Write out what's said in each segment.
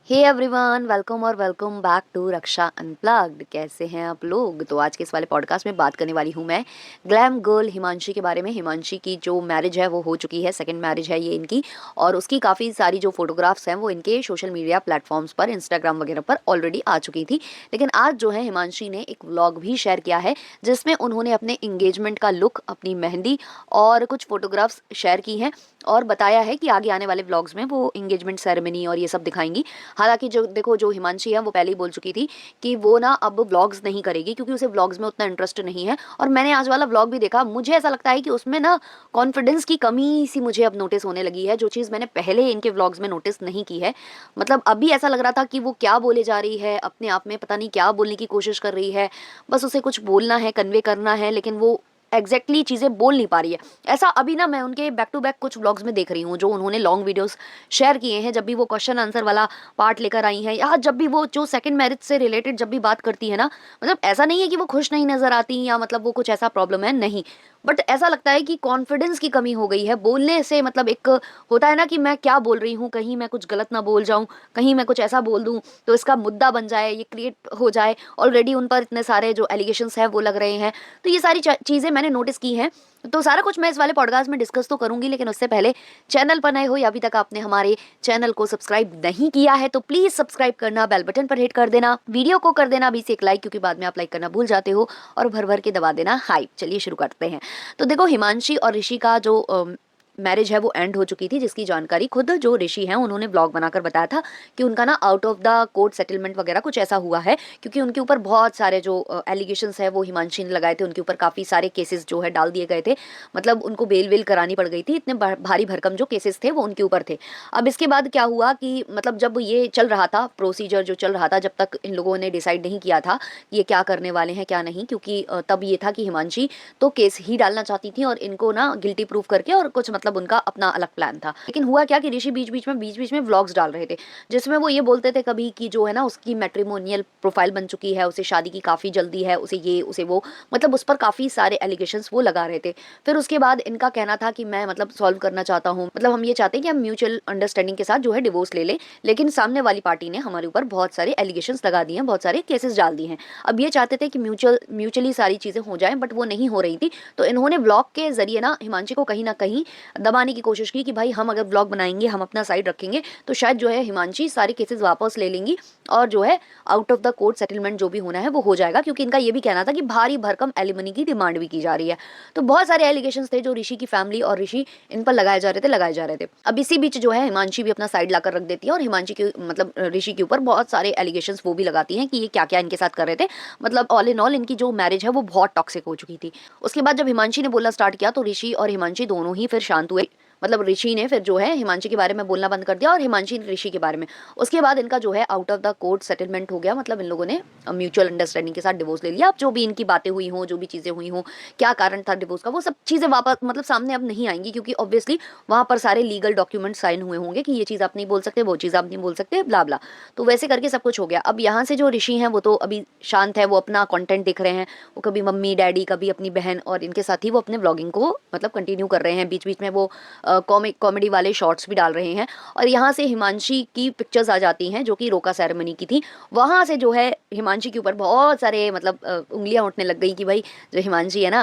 हे everyone, welcome और welcome back to Raksha unplugged. कैसे हैं आप लोग? तो आज के इस वाले पॉडकास्ट में बात करने वाली हूँ मैं ग्लैम गर्ल हिमांशी के बारे में। हिमांशी की जो मैरिज है वो हो चुकी है, सेकंड मैरिज है ये इनकी, और उसकी काफ़ी सारी जो फोटोग्राफ्स हैं वो इनके सोशल मीडिया प्लेटफॉर्म्स पर, इंस्टाग्राम वगैरह पर ऑलरेडी आ चुकी थी। लेकिन आज जो है हिमांशी ने एक व्लॉग भी शेयर किया है जिसमें उन्होंने अपने इंगेजमेंट का लुक, अपनी मेहंदी और कुछ फोटोग्राफ्स शेयर की हैं और बताया है कि आगे आने वाले व्लॉग्स में वो इंगेजमेंट सेरेमनी और ये सब दिखाएंगी। हालाँकि जो देखो, जो हिमांशी है वो पहले ही बोल चुकी थी कि वो ना अब व्लॉग्स नहीं करेगी क्योंकि उसे व्लॉग्स में उतना इंटरेस्ट नहीं है। और मैंने आज वाला व्लॉग भी देखा, मुझे ऐसा लगता है कि उसमें ना कॉन्फिडेंस की कमी सी मुझे अब नोटिस होने लगी है, जो चीज़ मैंने पहले इनके व्लॉग्स में नोटिस नहीं की है। मतलब अभी ऐसा लग रहा था कि वो क्या बोले जा रही है, अपने आप में पता नहीं क्या बोलने की कोशिश कर रही है, बस उसे कुछ बोलना है, कन्वे करना है, लेकिन वो एग्जैक्टली चीज़ें बोल नहीं पा रही है। ऐसा अभी ना मैं उनके बैक टू बैक कुछ व्लॉग्स में देख रही हूँ जो उन्होंने लॉन्ग वीडियोस शेयर किए हैं, जब भी वो क्वेश्चन आंसर वाला पार्ट लेकर आई हैं, या जब भी वो जो सेकंड मैरिज से रिलेटेड जब भी बात करती है ना, मतलब ऐसा नहीं है कि वो खुश नहीं नजर आती या मतलब वो कुछ ऐसा प्रॉब्लम है, नहीं। बट ऐसा लगता है कि कॉन्फिडेंस की कमी हो गई है बोलने से। मतलब एक होता है ना कि मैं क्या बोल रही हूँ, कहीं मैं कुछ गलत ना बोल जाऊँ, कहीं मैं कुछ ऐसा बोल दूँ तो इसका मुद्दा बन जाए, ये क्रिएट हो जाए। ऑलरेडी उन पर इतने सारे जो एलिगेशंस हैं वो लग रहे हैं। तो ये सारी चीज़ें मैंने नोटिस की हैं। तो सारा कुछ मैं इस वाले पॉडकास्ट में डिस्कस तो करूंगी, लेकिन उससे पहले चैनल पर नए हो या अभी तक आपने हमारे चैनल को सब्सक्राइब नहीं किया है तो प्लीज सब्सक्राइब करना, बेल बटन पर हिट कर देना, वीडियो को कर देना अभी से एक लाइक, क्योंकि बाद में आप लाइक करना भूल जाते हो, और भर भर के दबा देना हाइप। चलिए शुरू करते हैं। तो देखो, हिमांशी और ऋषि का जो मैरिज है वो एंड हो चुकी थी, जिसकी जानकारी खुद जो ऋषि हैं उन्होंने ब्लॉग बनाकर बताया था कि उनका ना out of the court settlement वगैरह कुछ ऐसा हुआ है, क्योंकि उनके ऊपर बहुत सारे जो एलिगेशंस है वो हिमांशी ने लगाए थे, उनके ऊपर काफ़ी सारे केसेस जो है डाल दिए गए थे। मतलब उनको बेल वेल करानी पड़ गई थी, इतने भारी भरकम जो केसेस थे वो उनके ऊपर थे। अब इसके बाद क्या हुआ कि मतलब जब ये चल रहा था प्रोसीजर, जो चल रहा था, जब तक इन लोगों ने डिसाइड नहीं किया था कि ये क्या करने वाले हैं क्या नहीं, क्योंकि तब ये था कि हिमांशी तो केस ही डालना चाहती थी और इनको ना गिल्टी प्रूफ करके और कुछ मतलब उनका अपना अलग प्लान था। लेकिन हुआ क्या कि ऋषि बीच बीच में व्लॉग्स डाल रहे थे जिसमें वो ये बोलते थे कभी कि जो है ना उसकी मैट्रिमोनियल प्रोफाइल बन चुकी है, उसे शादी की काफ़ी जल्दी है, उसे ये उसे वो, मतलब उस पर काफ़ी सारे एलिगेशंस वो लगा रहे थे। फिर उसके बाद इनका कहना था कि मैं मतलब सॉल्व करना चाहता हूँ, मतलब हम ये चाहते हैं कि हम म्यूचुअल अंडरस्टैंडिंग के साथ जो है डिवोर्स ले लें, लेकिन सामने वाली पार्टी ने हमारे ऊपर बहुत सारे एलिगेशंस लगा दिए हैं, बहुत सारे केसेस डाल दिए हैं। अब ये चाहते थे कि म्यूचुअली सारी चीज़ें हो जाएं, बट वो नहीं हो रही थी। तो इन्होंने ब्लॉग के जरिए ना हिमांशी को कहीं ना कहीं दबाने की कोशिश की कि भाई हम अगर ब्लॉग बनाएंगे, हम अपना साइड रखेंगे, तो शायद जो है हिमांशी सारे केसेस वापस ले लेंगी और जो है out of the court settlement जो भी होना है वो हो जाएगा, क्योंकि इनका ये भी कहना था कि भारी भरकम एलिमनी की डिमांड भी की जा रही है। तो बहुत सारे एलिगेशंस थे जो ऋषि की फैमिली और ऋषि इन पर लगाए जा रहे थे। अब इसी बीच जो है हिमांशी भी अपना साइड लाकर रख देती है और हिमांशी के मतलब ऋषि के ऊपर बहुत सारे एलिगेशंस वो भी लगाती हैं कि ये क्या क्या इनके साथ कर रहे थे। मतलब ऑल इन ऑल इनकी जो मैरिज है वो बहुत टॉक्सिक हो चुकी थी। उसके बाद जब हिमांशी ने बोलना स्टार्ट किया तो ऋषि और हिमांशी दोनों ही फिर शांत हुए। मतलब ऋषि ने फिर जो है हिमांशी के बारे में बोलना बंद कर दिया और हिमांशी ने ऋषि के बारे में। उसके बाद इनका जो है out of the court settlement हो गया, मतलब इन लोगों ने म्यूचुअल अंडरस्टैंडिंग के साथ डिवोर्स ले लिया। अब जो भी इनकी बातें हुई हों, जो भी चीज़ें हुई हों, क्या कारण था डिवोर्स का, वो सब चीज़ें वापस मतलब सामने अब नहीं आएंगी, क्योंकि ऑब्वियसली वहाँ पर सारे लीगल डॉक्यूमेंट साइन हुए होंगे कि ये चीज़ आप नहीं बोल सकते, वो चीज़ आप नहीं बोल सकते, ब्ला ब्ला। तो वैसे करके सब कुछ हो गया। अब यहाँ से जो ऋषि हैं वो तो अभी शांत है, वो अपना कंटेंट देख रहे हैं, वो कभी मम्मी डैडी, कभी अपनी बहन, और इनके साथ ही वो अपने व्लॉगिंग को मतलब कंटिन्यू कर रहे हैं। बीच बीच में वो कॉमेडी वाले शॉर्ट्स भी डाल रहे हैं। और यहाँ से हिमांशी की पिक्चर्स आ जाती हैं जो कि रोका सेरेमनी की थी। वहाँ से जो है हिमांशी के ऊपर बहुत सारे मतलब उंगलियां उठने लग गई कि भाई जो हिमांशी है ना,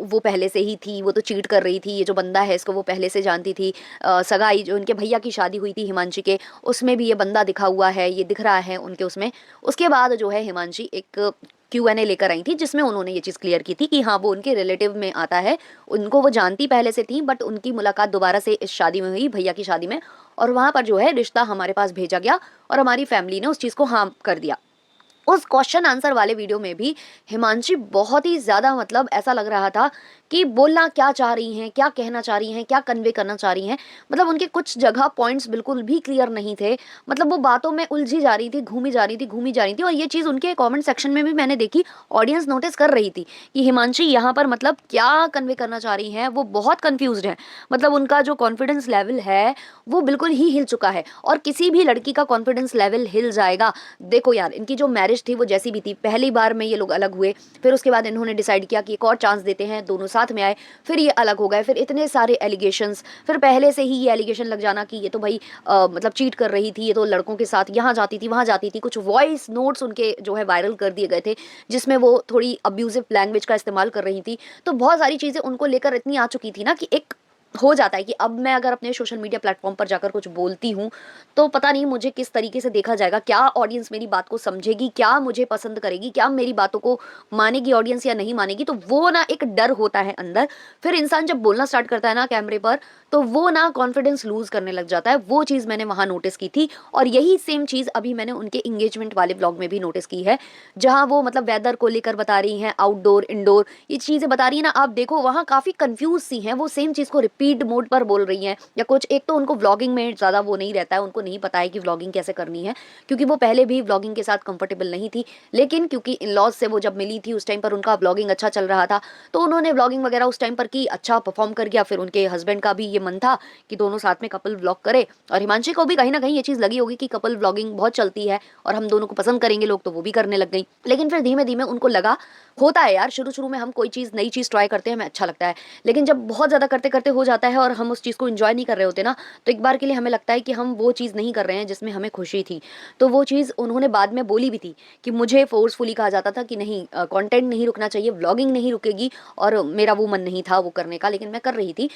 वो पहले से ही थी, वो तो चीट कर रही थी, ये जो बंदा है इसको वो पहले से जानती थी। सगाई जो उनके भैया की शादी हुई थी हिमांशी के, उसमें भी ये बंदा दिखा हुआ है, ये दिख रहा है उनके उसमें। उसके बाद जो है हिमांशी एक Q&A लेकर आई थी जिसमें उन्होंने ये चीज़ क्लियर की थी कि हाँ वो उनके रिलेटिव में आता है, उनको वो जानती पहले से थी, बट उनकी मुलाकात दोबारा से इस शादी में हुई, भैया की शादी में, और वहाँ पर जो है रिश्ता हमारे पास भेजा गया और हमारी फैमिली ने उस चीज़ को हाँ कर दिया। उस क्वेश्चन आंसर वाले वीडियो में भी हिमांशी बहुत ही ज़्यादा मतलब ऐसा लग रहा था कि बोलना क्या चाह रही हैं, क्या कहना चाह रही हैं, क्या कन्वे करना चाह रही हैं। मतलब उनके कुछ जगह पॉइंट्स बिल्कुल भी क्लियर नहीं थे। मतलब वो बातों में उलझी जा रही थी, घूमी जा रही थी, घूमी जा रही थी। और ये चीज़ उनके कमेंट सेक्शन में भी मैंने देखी, ऑडियंस नोटिस कर रही थी कि हिमांशी यहाँ पर मतलब क्या कन्वे करना चाह रही हैं, वो बहुत कन्फ्यूज्ड है। मतलब उनका जो कॉन्फिडेंस लेवल है वो बिल्कुल ही हिल चुका है, और किसी भी लड़की का कॉन्फिडेंस लेवल हिल जाएगा। देखो यार, इनकी जो मैरिज थी वो जैसी भी थी, पहली बार में ये लोग अलग हुए, फिर उसके बाद इन्होंने डिसाइड किया कि एक और चांस देते हैं, दोनों साथ साथ में आए, फिर ये अलग हो गए, फिर इतने सारे एलिगेशंस, फिर पहले से ही ये एलिगेशन लग जाना कि ये तो भाई मतलब चीट कर रही थी, ये तो लड़कों के साथ यहाँ जाती थी वहाँ जाती थी। कुछ वॉइस नोट्स उनके जो है वायरल कर दिए गए थे जिसमें वो थोड़ी अब्यूजिव लैंग्वेज का इस्तेमाल कर रही थी। तो बहुत सारी चीज़ें उनको लेकर इतनी आ चुकी थी ना कि एक हो जाता है कि अब मैं अगर अपने सोशल मीडिया प्लेटफॉर्म पर जाकर कुछ बोलती हूँ तो पता नहीं मुझे किस तरीके से देखा जाएगा, क्या ऑडियंस मेरी बात को समझेगी, क्या मुझे पसंद करेगी, क्या मेरी बातों को मानेगी ऑडियंस या नहीं मानेगी। तो वो ना एक डर होता है अंदर। फिर इंसान जब बोलना स्टार्ट करता है ना कैमरे पर तो वो ना कॉन्फिडेंस लूज करने लग जाता है। वो चीज़ मैंने वहाँ नोटिस की थी और यही सेम चीज़ अभी मैंने उनके इंगेजमेंट वाले ब्लॉग में भी नोटिस की है, जहाँ वो मतलब वेदर को लेकर बता रही हैं, आउटडोर इंडोर ये चीज़ें बता रही है ना। आप देखो वहाँ काफ़ी कंफ्यूज सी हैं, वो सेम चीज़ को रिपीट मोड पर बोल रही हैं या कुछ। एक तो उनको व्लॉगिंग में ज़्यादा वो नहीं रहता है, उनको नहीं पता है कि व्लॉगिंग कैसे करनी है, क्योंकि वो पहले भी व्लॉगिंग के साथ कंफर्टेबल नहीं थी। लेकिन क्योंकि इन लॉज से वो जब मिली थी उस टाइम पर उनका व्लॉगिंग अच्छा चल रहा था तो उन्होंने व्लॉगिंग वगैरह उस टाइम पर की, अच्छा परफॉर्म कर गया। फिर उनके हस्बैंड का भी ये मन था कि दोनों साथ में कपल व्लॉग करे, और हिमांशी को भी कहीं ना कहीं ये चीज़ लगी होगी कि कपल व्लॉगिंग बहुत चलती है और हम दोनों को पसंद करेंगे लोग, तो वो भी करने लग गई। लेकिन फिर धीमे धीमे उनको लगा, होता है यार शुरू शुरू में हम कोई चीज़ नई चीज़ ट्राई करते हैं हमें अच्छा लगता है, लेकिन जब बहुत ज़्यादा करते करते हो जाता है और हम उस चीज़ को एंजॉय नहीं कर रहे होते ना, तो एक बार के लिए हमें लगता है कि हम वो चीज़ नहीं कर रहे हैं जिसमें हमें खुशी थी। तो वो चीज़ उन्होंने बाद में बोली भी थी कि मुझे फोर्सफुली कहा जाता था कि नहीं कंटेंट नहीं रुकना चाहिए, व्लॉगिंग नहीं रुकेगी, और मेरा वो मन नहीं था वो करने का, लेकिन मैं कर रही थी।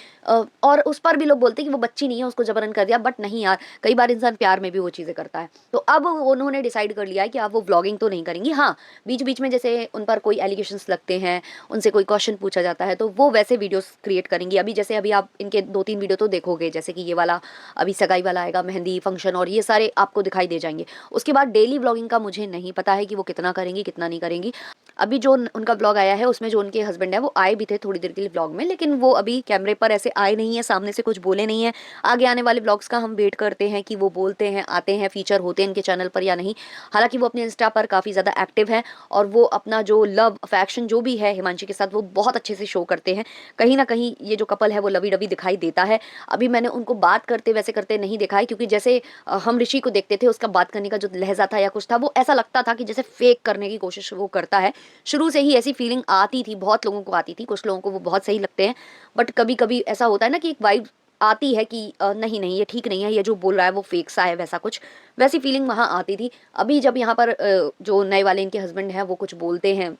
और उस पर भी लोग बोलते कि वो बच्ची नहीं है उसको जबरन कर दिया, बट नहीं यार, कई बार इंसान प्यार में भी वो चीज़ें करता है। तो अब उन्होंने डिसाइड कर लिया है कि आप वो व्लॉगिंग तो नहीं करेंगी। हाँ, बीच बीच में जैसे उन पर कोई एलिगेशंस लगते हैं, उनसे कोई क्वेश्चन पूछा जाता है, तो वो वैसे वीडियोस क्रिएट करेंगी। अभी जैसे अभी आप इनके 2-3 वीडियो तो देखोगे, जैसे कि ये वाला अभी सगाई वाला आएगा, मेहंदी फंक्शन, और ये सारे आपको दिखाई दे जाएंगे। उसके बाद डेली व्लॉगिंग का मुझे नहीं पता है कि वो कितना करेंगी कितना नहीं करेंगी। अभी जो उनका ब्लॉग आया है उसमें जो उनके हस्बैंड है वो आए भी थे थोड़ी देर के लिए ब्लॉग में, लेकिन वो अभी कैमरे पर ऐसे आए नहीं है, सामने से कुछ बोले नहीं है। आगे आने वाले ब्लॉग्स का हम वेट करते हैं कि वो बोलते हैं, आते हैं, फीचर होते हैं इनके चैनल पर या नहीं। हालांकि वो अपने इंस्टा पर काफ़ी ज़्यादा एक्टिव है और वो अपना जो लव अफेक्शन जो भी है हिमांशी के साथ वो बहुत अच्छे से शो करते हैं। कहीं ना कहीं ये जो कपल है वो लवी डवी दिखाई देता है। अभी मैंने उनको बात करते वैसे करते नहीं देखा है, क्योंकि जैसे हम ऋषि को देखते थे उसका बात करने का जो लहजा था या कुछ था, वो ऐसा लगता था कि जैसे फेक करने की कोशिश वो करता है। शुरू से ही ऐसी फीलिंग आती थी, बहुत लोगों को आती थी, कुछ लोगों को वो बहुत सही लगते हैं, बट कभी कभी ऐसा होता है ना कि एक वाइब आती है कि नहीं नहीं ये ठीक नहीं है, ये जो बोल रहा है वो फेक सा है, वैसा कुछ वैसी फीलिंग वहाँ आती थी। अभी जब यहाँ पर जो नए वाले इनके हस्बैंड हैं वो कुछ बोलते हैं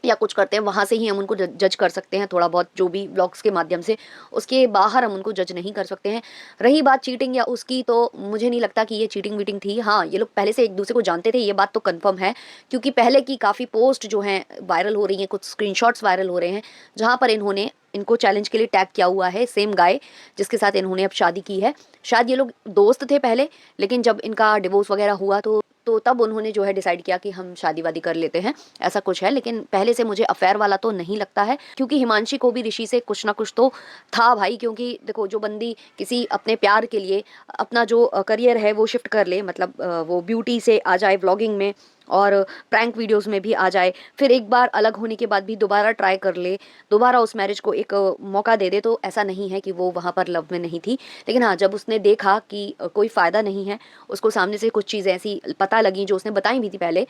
या कुछ करते हैं, वहाँ से ही हम उनको जज कर सकते हैं थोड़ा बहुत, जो भी ब्लॉग्स के माध्यम से। उसके बाहर हम उनको जज नहीं कर सकते हैं। रही बात चीटिंग या उसकी, तो मुझे नहीं लगता कि ये चीटिंग वीटिंग थी। हाँ, ये लोग पहले से एक दूसरे को जानते थे, ये बात तो कंफर्म है, क्योंकि पहले की काफ़ी पोस्ट जो हैं वायरल हो रही हैं, कुछ स्क्रीनशॉट्स वायरल हो रहे हैं जहाँ पर इन्होंने इनको चैलेंज के लिए टैग किया हुआ है सेम गाय जिसके साथ इन्होंने अब शादी की है। शायद ये लोग दोस्त थे पहले, लेकिन जब इनका डिवोर्स वगैरह हुआ तो तब उन्होंने जो है डिसाइड किया कि हम शादी वादी कर लेते हैं, ऐसा कुछ है। लेकिन पहले से मुझे अफेयर वाला तो नहीं लगता है, क्योंकि हिमांशी को भी ऋषि से कुछ ना कुछ तो था भाई। क्योंकि देखो, जो बंदी किसी अपने प्यार के लिए अपना जो करियर है वो शिफ्ट कर ले, मतलब वो ब्यूटी से आ जाए व्लॉगिंग में और प्रैंक वीडियोस में भी आ जाए, फिर एक बार अलग होने के बाद भी दोबारा ट्राई कर ले, दोबारा उस मैरिज को एक मौका दे दे, तो ऐसा नहीं है कि वो वहाँ पर लव में नहीं थी। लेकिन हाँ, जब उसने देखा कि कोई फ़ायदा नहीं है, उसको सामने से कुछ चीज़ें ऐसी पता लगी जो उसने बताई भी थी पहले,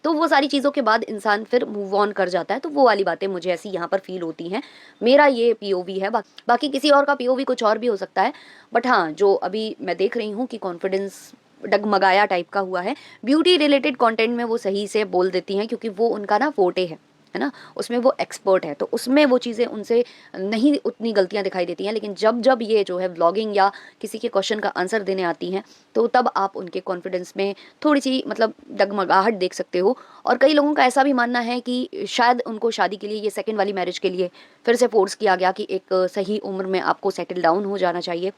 तो वो सारी चीज़ों के बाद इंसान फिर मूव ऑन कर जाता है। तो वो वाली बातें मुझे ऐसी यहाँ पर फील होती हैं। मेरा ये पीओवी है, बाकी किसी और का पीओवी कुछ और भी हो सकता है। बट हाँ, जो अभी मैं देख रही हूँ कि कॉन्फिडेंस डगमगाया टाइप का हुआ है। ब्यूटी रिलेटेड कंटेंट में वो सही से बोल देती हैं, क्योंकि वो उनका ना फोटे है ना, उसमें वो एक्सपर्ट है, तो उसमें वो चीज़ें उनसे नहीं उतनी गलतियां दिखाई देती हैं। लेकिन जब जब ये जो है व्लॉगिंग या किसी के क्वेश्चन का आंसर देने आती हैं, तो तब आप उनके कॉन्फिडेंस में थोड़ी सी मतलब डगमगाहट देख सकते हो। और कई लोगों का ऐसा भी मानना है कि शायद उनको शादी के लिए, ये सेकेंड वाली मैरिज के लिए फिर से फोर्स किया गया कि एक सही उम्र में आपको सेटल डाउन हो जाना चाहिए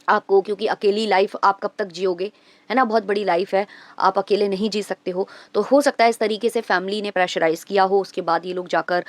आपको, क्योंकि अकेली लाइफ आप कब तक जियोगे, है ना, बहुत बड़ी लाइफ है, आप अकेले नहीं जी सकते हो। तो हो सकता है इस तरीके से फैमिली ने प्रेशराइज किया हो, उसके बाद ये लोग जाकर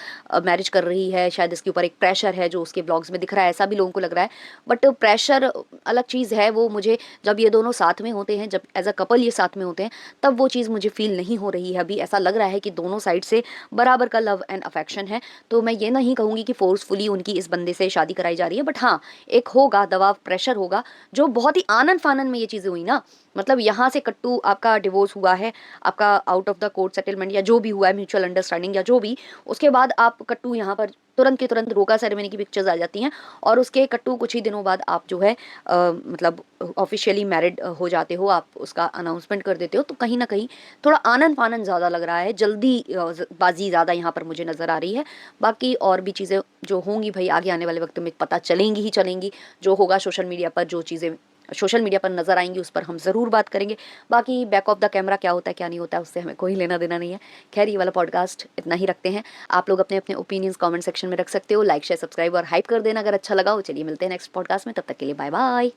मैरिज कर रही है। शायद इसके ऊपर एक प्रेशर है जो उसके ब्लॉग्स में दिख रहा है, ऐसा भी लोगों को लग रहा है। बट प्रेशर अलग चीज़ है, वो मुझे जब ये दोनों साथ में होते हैं, जब एज अ कपल ये साथ में होते हैं, तब वो चीज़ मुझे फील नहीं हो रही है। अभी ऐसा लग रहा है कि दोनों साइड से बराबर का लव एंड अफेक्शन है। तो मैं ये नहीं कहूँगी कि फोर्सफुली उनकी इस बंदे से शादी कराई जा रही है, बट हाँ, एक होगा दबाव, प्रेशर होगा। जो बहुत ही आनन फानन में ये चीज़ें हुई ना, मतलब यहाँ से कट्टू आपका डिवोर्स हुआ है, आपका out of the court settlement या जो भी हुआ है, म्यूचुअल अंडरस्टैंडिंग या जो भी, उसके बाद आप कट्टू यहाँ पर तुरंत के तुरंत रोका सेरेमनी की पिक्चर्स आ जाती हैं और उसके कट्टू कुछ ही दिनों बाद आप जो है मतलब ऑफिशियली मैरिड हो जाते हो, आप उसका अनाउंसमेंट कर देते हो। तो कहीं ना कहीं थोड़ा आनंद फानंद ज़्यादा लग रहा है, जल्दी बाजी ज़्यादा यहाँ पर मुझे नज़र आ रही है। बाकी और भी चीज़ें जो होंगी भाई आगे आने वाले वक्त में पता चलेंगी ही चलेंगी, जो होगा सोशल मीडिया पर, जो चीज़ें सोशल मीडिया पर नज़र आएंगी उस पर हम ज़रूर बात करेंगे। बाकी बैक ऑफ द कैमरा क्या होता है क्या नहीं होता है उससे हमें कोई लेना देना नहीं है। खैर ये वाला पॉडकास्ट इतना ही रखते हैं। आप लोग अपने अपने ओपिनियंस कमेंट सेक्शन में रख सकते हो। लाइक शेयर सब्सक्राइब और हाइप कर देना अगर अच्छा लगा हो। चलिए मिलते हैं नेक्स्ट पॉडकास्ट में, तब तक के लिए बाय बाय।